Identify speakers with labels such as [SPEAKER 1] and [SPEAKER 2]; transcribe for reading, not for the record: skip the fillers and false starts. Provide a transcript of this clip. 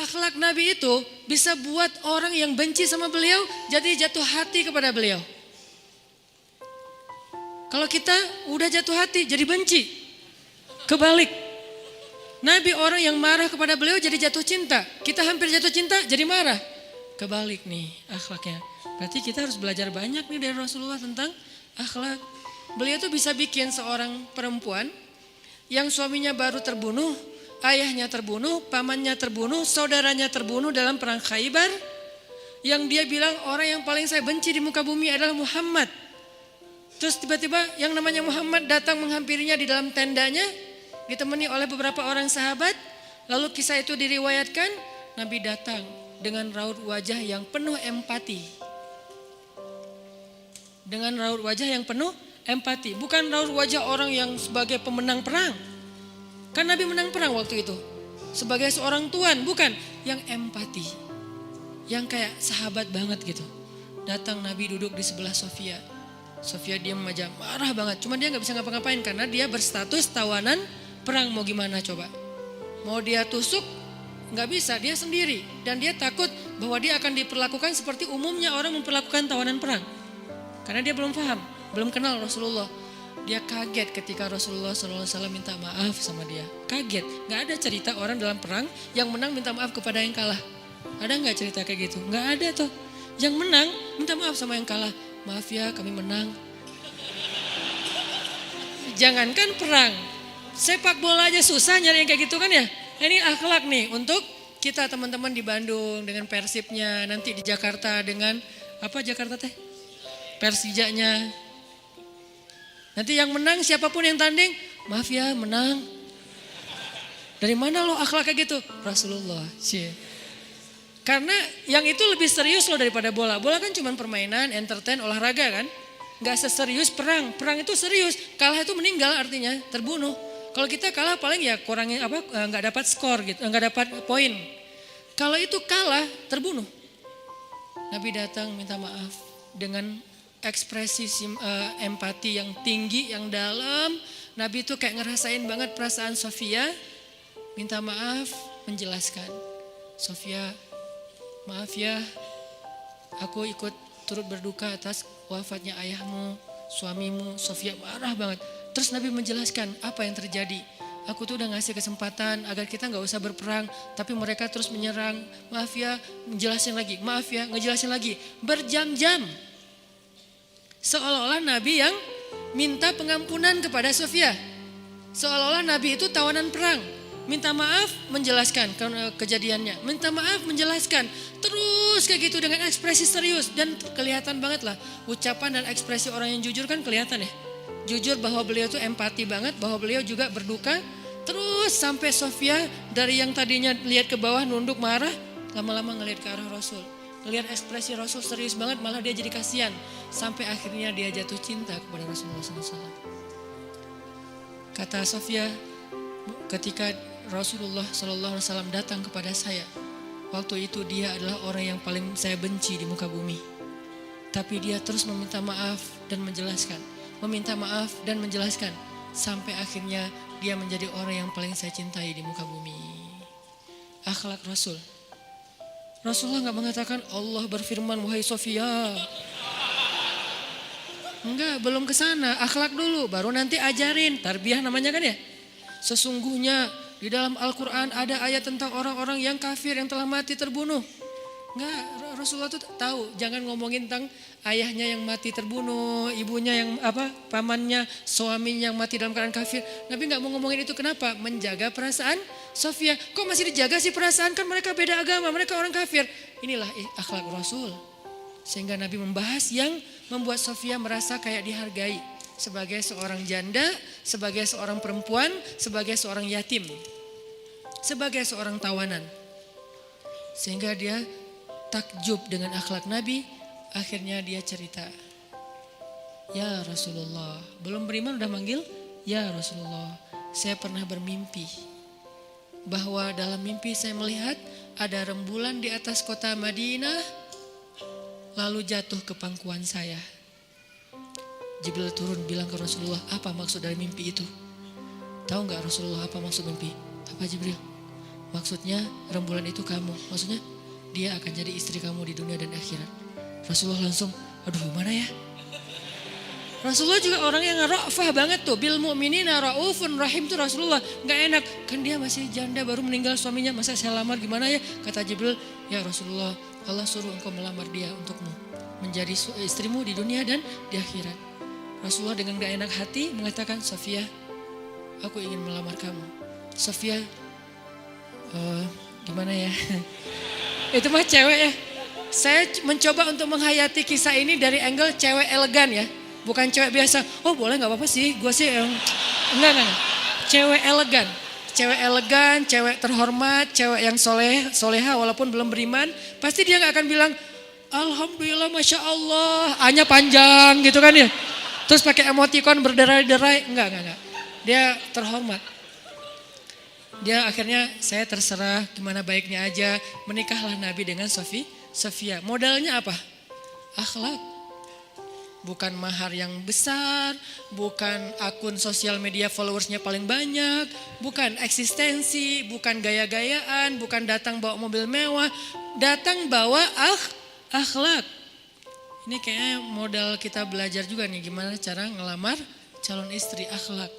[SPEAKER 1] akhlak Nabi itu bisa buat orang yang benci sama beliau jadi jatuh hati kepada beliau. Kalau kita udah jatuh hati jadi benci. Kebalik. Nabi orang yang marah kepada beliau jadi jatuh cinta. Kita hampir jatuh cinta jadi marah. Kebalik nih akhlaknya. Berarti kita harus belajar banyak nih dari Rasulullah tentang akhlak. Beliau tuh bisa bikin seorang perempuan yang suaminya baru terbunuh, ayahnya terbunuh, pamannya terbunuh, saudaranya terbunuh dalam perang Khaybar. Yang dia bilang orang yang paling saya benci di muka bumi adalah Muhammad. Terus tiba-tiba yang namanya Muhammad datang menghampirinya di dalam tendanya, ditemani oleh beberapa orang sahabat. Lalu kisah itu diriwayatkan, Nabi datang dengan raut wajah yang penuh empati. Dengan raut wajah yang penuh empati. Bukan raut wajah orang yang sebagai pemenang perang. Kan Nabi menang perang waktu itu. Sebagai seorang tuan, bukan. Yang empati. Yang kayak sahabat banget gitu. Datang Nabi duduk di sebelah Sofia. Sofia diam aja, marah banget. Cuma dia gak bisa ngapa-ngapain karena dia berstatus tawanan perang. Mau gimana coba? Mau dia tusuk? Gak bisa, dia sendiri. Dan dia takut bahwa dia akan diperlakukan seperti umumnya orang memperlakukan tawanan perang. Karena dia belum paham, belum kenal Rasulullah. Dia kaget ketika Rasulullah SAW minta maaf sama dia. Kaget, gak ada cerita orang dalam perang yang menang minta maaf kepada yang kalah. Ada gak cerita kayak gitu? Gak ada tuh. Yang menang minta maaf sama yang kalah. Maaf ya kami menang. Jangankan perang, sepak bola aja susah nyari yang kayak gitu kan ya. Ini akhlak nih untuk kita teman-teman di Bandung dengan Persibnya. Nanti di Jakarta dengan apa Jakarta teh? Persijanya. Nanti yang menang siapapun yang tanding, maaf ya menang. Dari mana lo akhlak kayak gitu? Rasulullah. Karena yang itu lebih serius loh daripada bola. Bola kan cuma permainan, entertain, olahraga kan. Gak seserius perang. Perang itu serius. Kalah itu meninggal artinya terbunuh. Kalau kita kalah paling ya kurangnya apa? Gak dapat skor gitu, gak dapat poin. Kalau itu kalah terbunuh. Nabi datang minta maaf dengan ekspresi empati yang tinggi, yang dalam. Nabi itu kayak ngerasain banget perasaan Sofia. Minta maaf, menjelaskan. Sofia, maaf ya, aku ikut turut berduka atas wafatnya ayahmu, suamimu. Sofia marah banget. Terus Nabi menjelaskan apa yang terjadi. Aku tuh udah ngasih kesempatan agar kita gak usah berperang. Tapi mereka terus menyerang. Maaf ya, menjelasin lagi. Maaf ya, ngejelasin lagi. Berjam-jam. Seolah-olah Nabi yang minta pengampunan kepada Sofia. Seolah-olah Nabi itu tawanan perang. Minta maaf, menjelaskan kejadiannya. Minta maaf, menjelaskan. Terus kayak gitu dengan ekspresi serius. Dan kelihatan banget lah. Ucapan dan ekspresi orang yang jujur kan kelihatan ya. Jujur bahwa beliau tuh empati banget. Bahwa beliau juga berduka. Terus sampai Sofia dari yang tadinya lihat ke bawah nunduk marah. Lama-lama ngelihat ke arah Rasul. Ngelihat ekspresi Rasul serius banget. Malah dia jadi kasihan. Sampai akhirnya dia jatuh cinta kepada Rasulullah SAW. Kata Sofia, ketika Rasulullah SAW datang kepada saya, waktu itu dia adalah orang yang paling saya benci di muka bumi. Tapi dia terus meminta maaf dan menjelaskan. Meminta maaf dan menjelaskan. Sampai akhirnya dia menjadi orang yang paling saya cintai di muka bumi. Akhlak Rasul. Rasulullah gak mengatakan Allah berfirman wahai Sofia. Enggak, belum ke sana. Akhlak dulu, baru nanti ajarin. Tarbiyah namanya kan ya. Sesungguhnya di dalam Al-Quran ada ayat tentang orang-orang yang kafir yang telah mati terbunuh. Enggak, Rasulullah tuh tahu. Jangan ngomongin tentang ayahnya yang mati terbunuh, ibunya yang pamannya, suaminya yang mati dalam keadaan kafir. Nabi gak mau ngomongin itu, kenapa? Menjaga perasaan Sofia. Kok masih dijaga sih perasaan? Kan mereka beda agama, mereka orang kafir. Inilah akhlak Rasul. Sehingga Nabi membahas yang membuat Sofia merasa kayak dihargai. Sebagai seorang janda, sebagai seorang perempuan, sebagai seorang yatim. Sebagai seorang tawanan. Sehingga dia takjub dengan akhlak Nabi. Akhirnya dia cerita. Ya Rasulullah, belum beriman udah manggil? Ya Rasulullah, saya pernah bermimpi. Bahwa dalam mimpi saya melihat ada rembulan di atas kota Madinah. Lalu jatuh ke pangkuan saya. Jibril turun bilang ke Rasulullah, apa maksud dari mimpi itu? Tahu gak Rasulullah apa maksud mimpi? Apa Jibril? Maksudnya rembulan itu kamu. Maksudnya dia akan jadi istri kamu di dunia dan akhirat. Rasulullah langsung, aduh gimana ya? Rasulullah juga orang yang ra'fah banget tuh. Bil mu'minina ra'ufun rahim tuh Rasulullah. Gak enak, kan dia masih janda baru meninggal suaminya. Masa saya lamar gimana ya? Kata Jibril, ya Rasulullah Allah suruh engkau melamar dia untukmu. Menjadi istrimu di dunia dan di akhirat. Rasulullah dengan gak enak hati mengatakan, Sofia aku ingin melamar kamu. Sofia gimana ya? Itu mah cewek ya. Saya mencoba untuk menghayati kisah ini dari angle cewek elegan ya. Bukan cewek biasa, oh boleh gak apa-apa sih, gue sih enggak. Cewek elegan, cewek terhormat, cewek yang soleha walaupun belum beriman. Pasti dia gak akan bilang, Alhamdulillah Masya Allah, A-nya panjang gitu kan ya. Terus pakai emoticon berderai-derai, enggak. Dia terhormat. Dia akhirnya saya terserah gimana baiknya aja, menikahlah Nabi dengan Sofia. Modalnya apa? Akhlak. Bukan mahar yang besar, bukan akun sosial media followersnya paling banyak, bukan eksistensi, bukan gaya-gayaan, bukan datang bawa mobil mewah, datang bawa akhlak. Ini kayaknya modal kita belajar juga nih gimana cara ngelamar calon istri, akhlak.